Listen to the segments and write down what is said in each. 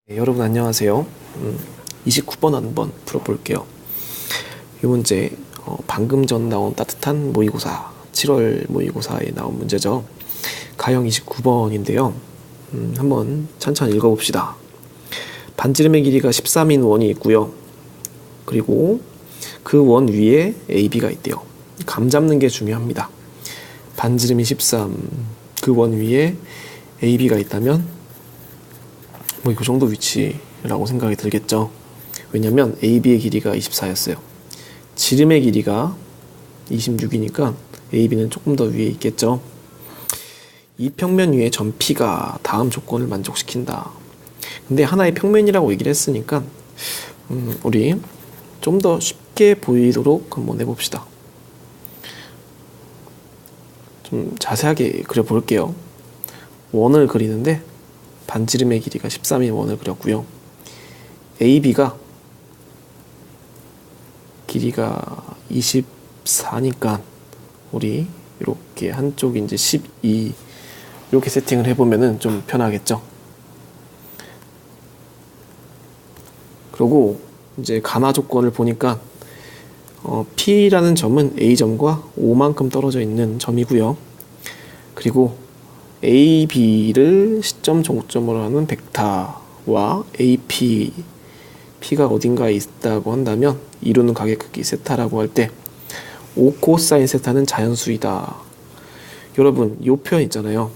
네, 여러분 안녕하세요. 29번 한번 풀어볼게요. 이 문제 방금 전 나온 따뜻한 모의고사 7월 모의고사에 나온 문제죠. 가형 29번인데요. 한번 천천히 읽어봅시다. 반지름의 길이가 13인 원이 있고요. 그리고 그 원 위에 AB가 있대요. 감 잡는 게 중요합니다. 반지름이 13, 그 원 위에 AB가 있다면 뭐 이 정도 위치라고 생각이 들겠죠. 왜냐면 AB의 길이가 24였어요. 지름의 길이가 26이니까 AB는 조금 더 위에 있겠죠. 이 평면 위에 점 P가 다음 조건을 만족시킨다. 근데 하나의 평면이라고 얘기를 했으니까 우리 좀 더 쉽게 보이도록 한번 해봅시다. 좀 자세하게 그려볼게요. 원을 그리는데 반지름의 길이가 13인 원을 그렸고요. AB가 길이가 24니까 우리 이렇게 한쪽이 이제 12 이렇게 세팅을 해보면은 좀 편하겠죠. 그리고 이제 가나 조건을 보니까 P라는 점은 A점과 5만큼 떨어져 있는 점이고요. 그리고 AB를 시점 종점으로 하는 벡터와 AP, P가 어딘가에 있다고 한다면 이루는 가계 크기 세타라고 할 때 5 코사인 세타는 자연수이다. 여러분, 이 표현 있잖아요.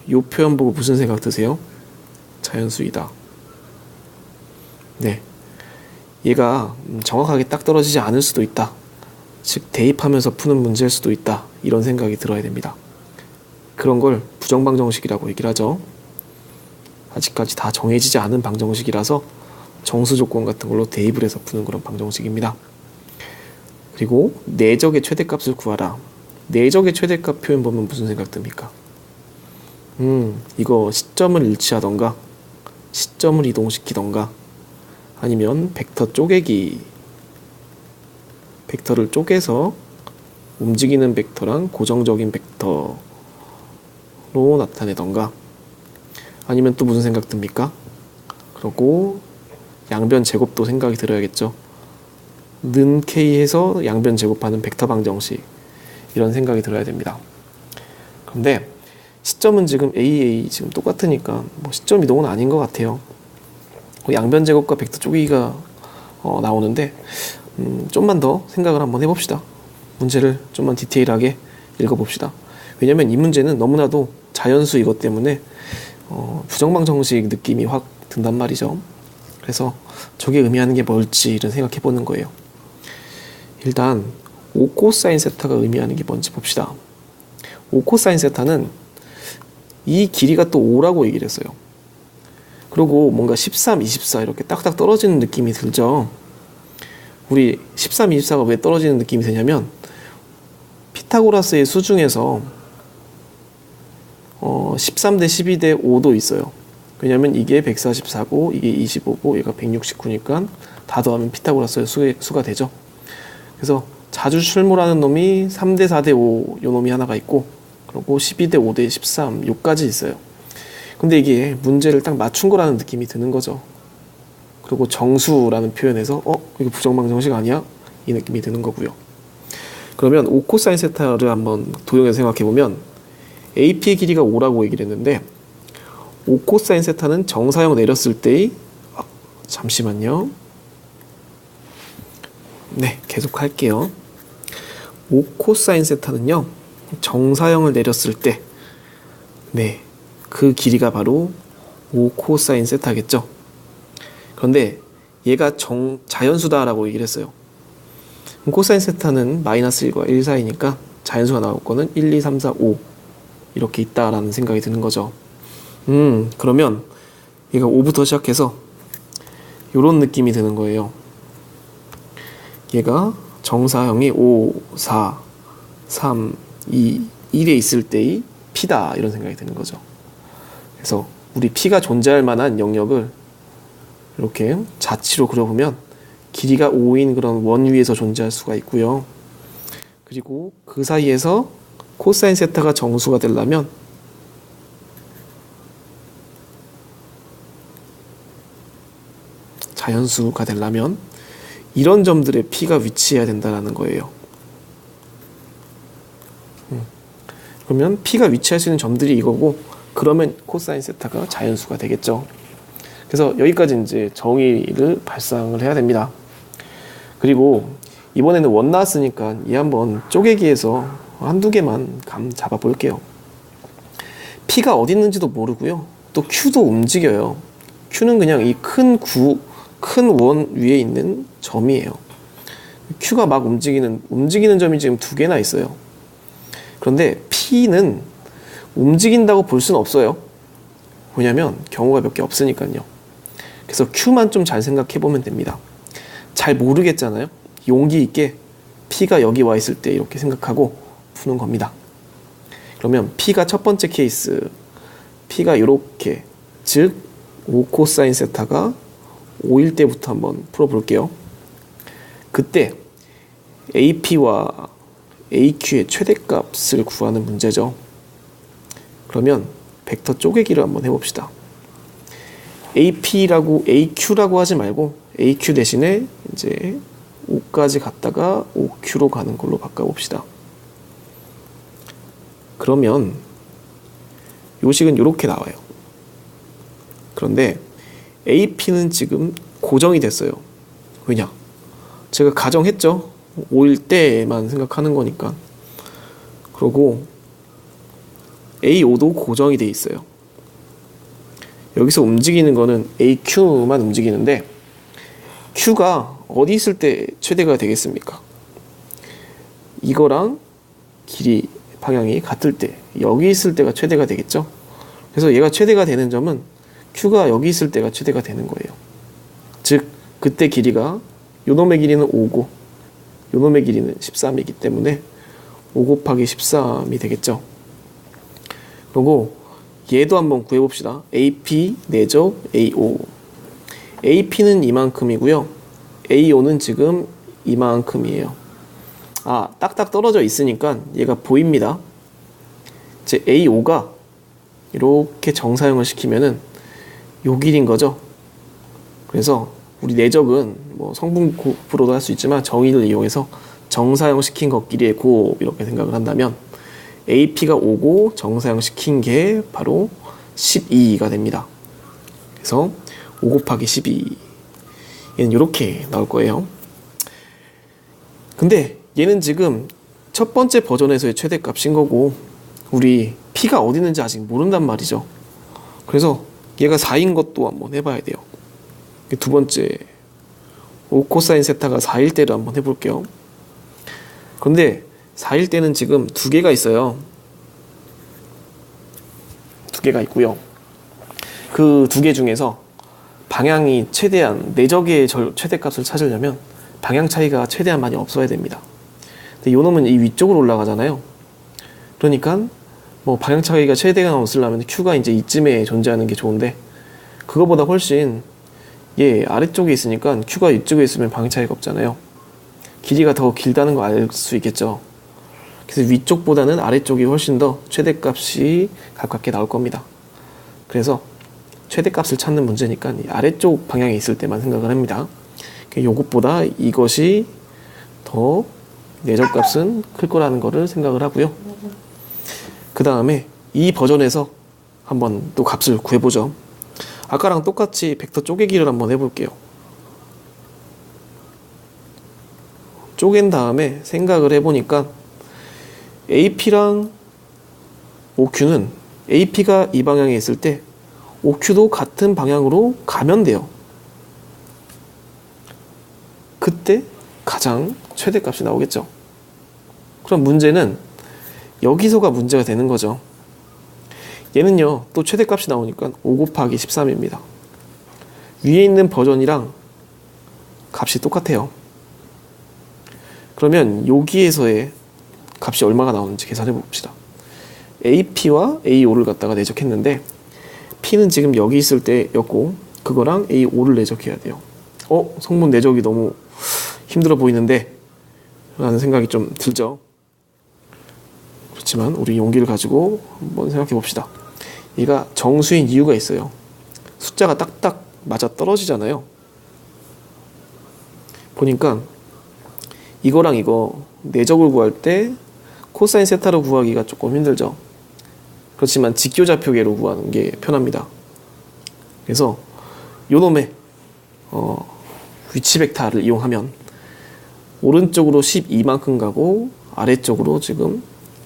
이 표현 보고 무슨 생각 드세요? 자연수이다. 네, 얘가 정확하게 딱 떨어지지 않을 수도 있다. 즉 대입하면서 푸는 문제일 수도 있다. 이런 생각이 들어야 됩니다. 그런 걸 부정방정식이라고 얘기를 하죠. 아직까지 다 정해지지 않은 방정식이라서 정수 조건 같은 걸로 대입을 해서 푸는 그런 방정식입니다. 그리고 내적의 최대값을 구하라. 내적의 최대값 표현 보면 무슨 생각 듭니까? 이거 시점을 일치하던가 시점을 이동시키던가 아니면 벡터 쪼개기, 벡터를 쪼개서 움직이는 벡터랑 고정적인 벡터 로 나타내던가 아니면 또 무슨 생각 듭니까? 그리고 양변 제곱도 생각이 들어야겠죠. 는 K해서 양변 제곱하는 벡터 방정식 이런 생각이 들어야 됩니다. 그런데 시점은 지금 AA 지금 똑같으니까 뭐 시점 이동은 아닌 것 같아요. 양변 제곱과 벡터 쪼개기가 나오는데 좀만 더 생각을 한번 해봅시다. 문제를 좀만 디테일하게 읽어봅시다. 왜냐면 이 문제는 너무나도 자연수 이것 때문에 부정방정식 느낌이 확 든단 말이죠. 그래서 저게 의미하는 게 뭘지 이런 생각해 보는 거예요. 일단 5 코사인 세타가 의미하는 게 뭔지 봅시다. 5 코사인 세타는 이 길이가 또 5라고 얘기를 했어요. 그리고 뭔가 13, 24 이렇게 딱딱 떨어지는 느낌이 들죠. 우리 13, 24가 왜 떨어지는 느낌이 드냐면 피타고라스의 수 중에서 13대 12대 5도 있어요. 왜냐면 이게 144고 이게 25고 얘가 169니까 다 더하면 피타고라스의 수가 되죠. 그래서 자주 출몰하는 놈이 3대 4대 5 요 놈이 하나가 있고 그리고 12대 5대 13 요까지 있어요. 근데 이게 문제를 딱 맞춘 거라는 느낌이 드는 거죠. 그리고 정수라는 표현에서 이거 부정방정식 아니야? 이 느낌이 드는 거고요. 그러면 5 코사인 세타를 한번 도형해서 생각해보면 AP의 길이가 5라고 얘기를 했는데 5 코사인 세타는 정사형 내렸을 때의 잠시만요. 네, 계속 할게요. 5 코사인 세타는요. 정사형을 내렸을 때 네, 그 길이가 바로 5 코사인 세타겠죠. 그런데 얘가 자연수다라고 얘기를 했어요. 코사인 세타는 마이너스 1과 1 사이니까 자연수가 나올 거는 1, 2, 3, 4, 5 이렇게 있다라는 생각이 드는 거죠. 그러면 얘가 5부터 시작해서 이런 느낌이 드는 거예요. 얘가 정사형이 5, 4, 3, 2, 1에 있을 때의 P다 이런 생각이 드는 거죠. 그래서 우리 P가 존재할 만한 영역을 이렇게 자치로 그려보면 길이가 5인 그런 원 위에서 존재할 수가 있고요. 그리고 그 사이에서 코사인 세타가 정수가 되려면 자연수가 되려면 이런 점들에 P가 위치해야 된다는 거예요. 그러면 P가 위치할 수 있는 점들이 이거고, 그러면 코사인 세타가 자연수가 되겠죠. 그래서 여기까지 이제 정의를 발상을 해야 됩니다. 그리고 이번에는 원 나왔으니까 얘 한번 쪼개기해서 한두 개만 감 잡아 볼게요. P가 어디 있는지도 모르고요. 또 Q도 움직여요. Q는 그냥 이 큰 원 위에 있는 점이에요. Q가 막 움직이는 점이 지금 두 개나 있어요. 그런데 P는 움직인다고 볼 수는 없어요. 왜냐면 경우가 몇 개 없으니까요. 그래서 Q만 좀 잘 생각해 보면 됩니다. 잘 모르겠잖아요. 용기 있게 P가 여기 와 있을 때 이렇게 생각하고 푸는 겁니다. 그러면 P가 첫 번째 케이스, P가 이렇게, 즉 5 코사인 세타가 5일 때부터 한번 풀어볼게요. 그때 AP와 AQ의 최대값을 구하는 문제죠. 그러면 벡터 쪼개기를 한번 해봅시다. AQ라고 하지 말고 AQ 대신에 이제 5까지 갔다가 OQ로 가는 걸로 바꿔봅시다. 그러면 요식은 이렇게 나와요. 그런데 AP는 지금 고정이 됐어요. 왜냐? 제가 가정했죠. 5일 때만 생각하는 거니까. 그리고 A5도 고정이 돼 있어요. 여기서 움직이는 거는 AQ만 움직이는데, Q가 어디 있을 때 최대가 되겠습니까? 이거랑 길이 방향이 같을 때, 여기 있을 때가 최대가 되겠죠. 그래서 얘가 최대가 되는 점은 Q가 여기 있을 때가 최대가 되는 거예요. 즉 그때 길이가, 요놈의 길이는 5고 요놈의 길이는 13이기 때문에 5 곱하기 13이 되겠죠. 그리고 얘도 한번 구해봅시다. AP 내적 AO. AP는 이만큼이고요. AO는 지금 이만큼이에요. 딱딱 떨어져 있으니까 얘가 보입니다. 제 AO가 이렇게 정사형을 시키면은 요 길인 거죠. 그래서 우리 내적은 뭐 성분 곱으로도 할 수 있지만 정의를 이용해서 정사형 시킨 것끼리의 곱 이렇게 생각을 한다면 AP가 5고 정사형 시킨 게 바로 12가 됩니다. 그래서 5 곱하기 12, 얘는 이렇게 나올 거예요. 근데 얘는 지금 첫 번째 버전에서의 최대값인 거고 우리 P가 어디 있는지 아직 모른단 말이죠. 그래서 얘가 4인 것도 한번 해봐야 돼요. 두 번째 5 코사인 세타가 4일 때를 한번 해볼게요. 그런데 4일 때는 지금 두 개가 있어요. 두 개가 있고요. 그 두 개 중에서 방향이 최대한 내적의 최대값을 찾으려면 방향 차이가 최대한 많이 없어야 됩니다. 근데 요 놈은 이 위쪽으로 올라가잖아요. 그러니까 뭐 방향 차이가 최대가 없으려면 Q가 이제 이쯤에 존재하는 게 좋은데 그거보다 훨씬 얘 아래쪽에 있으니까 Q가 이쪽에 있으면 방향 차이가 없잖아요. 길이가 더 길다는 거 알 수 있겠죠. 그래서 위쪽보다는 아래쪽이 훨씬 더 최대값이 가깝게 나올 겁니다. 그래서 최대값을 찾는 문제니까 이 아래쪽 방향에 있을 때만 생각을 합니다. 요것보다 이것이 더 내적값은 클 거라는 거를 생각을 하고요. 그 다음에 이 버전에서 한번 또 값을 구해보죠. 아까랑 똑같이 벡터 쪼개기를 한번 해볼게요. 쪼갠 다음에 생각을 해보니까 AP랑 OQ는 AP가 이 방향에 있을 때 OQ도 같은 방향으로 가면 돼요. 그때 가장 최대값이 나오겠죠. 그럼 문제는 여기서가 문제가 되는 거죠. 얘는요 또 최대값이 나오니까 5 곱하기 13입니다. 위에 있는 버전이랑 값이 똑같아요. 그러면 여기에서의 값이 얼마가 나오는지 계산해 봅시다. AP와 A5를 갖다가 내적했는데 P는 지금 여기 있을 때였고 그거랑 A5를 내적해야 돼요. 성분 내적이 너무 힘들어 보이는데 라는 생각이 좀 들죠. 그렇지만 우리 용기를 가지고 한번 생각해 봅시다. 얘가 정수인 이유가 있어요. 숫자가 딱딱 맞아 떨어지잖아요. 보니까 이거랑 이거 내적을 구할 때 코사인 세타로 구하기가 조금 힘들죠. 그렇지만 직교좌표계로 구하는 게 편합니다. 그래서 요놈의 위치 벡터를 이용하면 오른쪽으로 12만큼 가고 아래쪽으로 지금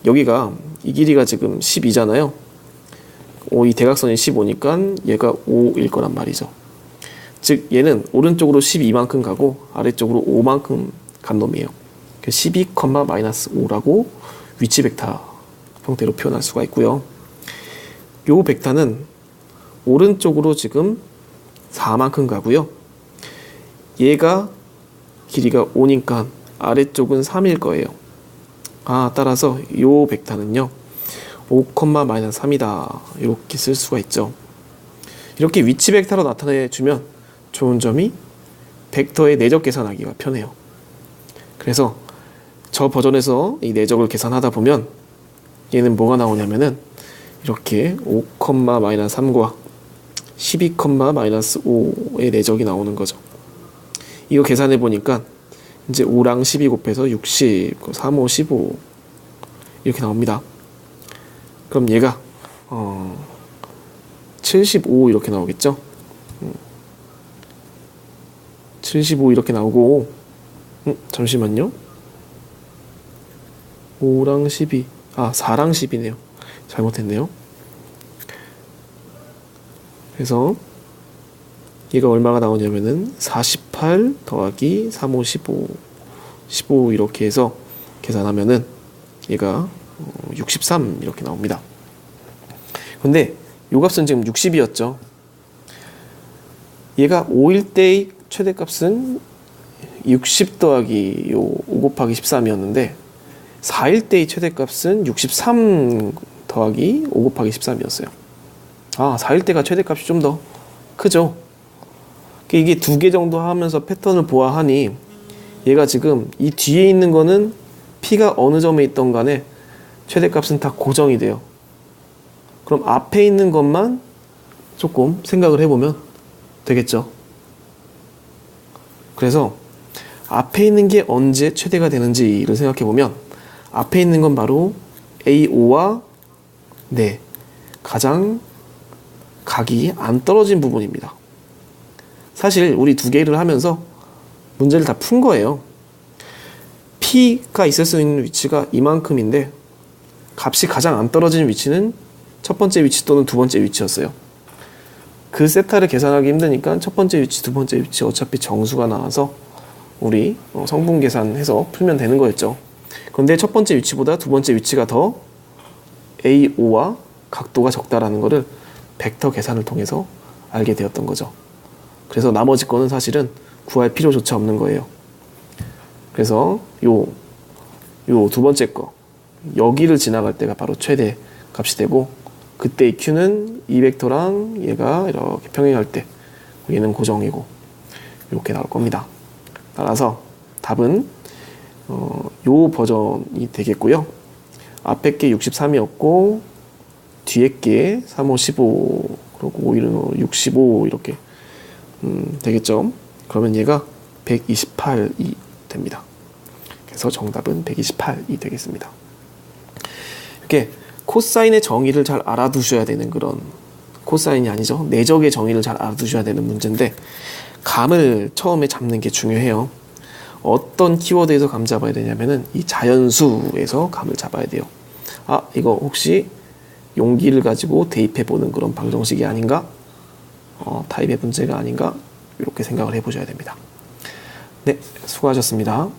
여기가 이 길이가 지금 12잖아요. 이 대각선이 15니까 얘가 5일 거란 말이죠. 즉 얘는 오른쪽으로 12만큼 가고 아래쪽으로 5만큼 간 놈이에요. 12,-5라고 위치 벡터 형태로 표현할 수가 있고요. 요 벡터는 오른쪽으로 지금 4만큼 가고요. 얘가 길이가 5니까 아래쪽은 3일 거예요. 따라서 요 벡터는요 5,-3이다 이렇게 쓸 수가 있죠. 이렇게 위치 벡터로 나타내주면 좋은 점이 벡터의 내적 계산하기가 편해요. 그래서 저 버전에서 이 내적을 계산하다 보면 얘는 뭐가 나오냐면은 이렇게 5,-3과 12,-5의 내적이 나오는 거죠. 이거 계산해 보니까 이제 5랑 12 곱해서 60, 3, 5, 15 이렇게 나옵니다. 그럼 얘가 75 이렇게 나오겠죠. 75 이렇게 나오고 잠시만요. 5랑 12 4랑 10이네요. 잘못했네요. 그래서 얘가 얼마가 나오냐면은 48 더하기 3, 5, 15 이렇게 해서 계산하면은 얘가 63 이렇게 나옵니다. 근데 요 값은 지금 60이었죠. 얘가 5일 때의 최대값은 60 더하기 5 곱하기 13이었는데 4일 때의 최대값은 63 더하기 5 곱하기 13이었어요. 4일 때가 최대값이 좀 더 크죠. 이게 2개 정도 하면서 패턴을 보아하니 얘가 지금 이 뒤에 있는 거는 P가 어느 점에 있던 간에 최대값은 다 고정이 돼요. 그럼 앞에 있는 것만 조금 생각을 해보면 되겠죠. 그래서 앞에 있는 게 언제 최대가 되는지를 생각해보면 앞에 있는 건 바로 A5와 가장 각이 안 떨어진 부분입니다. 사실 우리 2개를 하면서 문제를 다 푼 거예요. P가 있을 수 있는 위치가 이만큼인데 값이 가장 안 떨어지는 위치는 첫 번째 위치 또는 두 번째 위치였어요. 그 세타를 계산하기 힘드니까 첫 번째 위치, 두 번째 위치 어차피 정수가 나와서 우리 성분 계산해서 풀면 되는 거였죠. 그런데 첫 번째 위치보다 두 번째 위치가 더 A5와 각도가 적다라는 거를 벡터 계산을 통해서 알게 되었던 거죠. 그래서 나머지 거는 사실은 구할 필요조차 없는 거예요. 그래서 요 두 번째 거 여기를 지나갈 때가 바로 최대 값이 되고 그때의 Q는 이 벡터랑 얘가 이렇게 평행할 때 얘는 고정이고 이렇게 나올 겁니다. 따라서 답은 요 버전이 되겠고요. 앞에 게 63이었고 뒤에 게 3, 5, 15 그리고 5일은 65 이렇게 되겠죠. 그러면 얘가 128이 됩니다. 그래서 정답은 128이 되겠습니다. 이렇게 코사인의 정의를 잘 알아두셔야 되는 그런 코사인이 아니죠. 내적의 정의를 잘 알아두셔야 되는 문제인데 감을 처음에 잡는 게 중요해요. 어떤 키워드에서 감 잡아야 되냐면은 이 자연수에서 감을 잡아야 돼요. 이거 혹시 용기를 가지고 대입해보는 그런 방정식이 아닌가? 타입의 문제가 아닌가? 이렇게 생각을 해보셔야 됩니다. 네, 수고하셨습니다.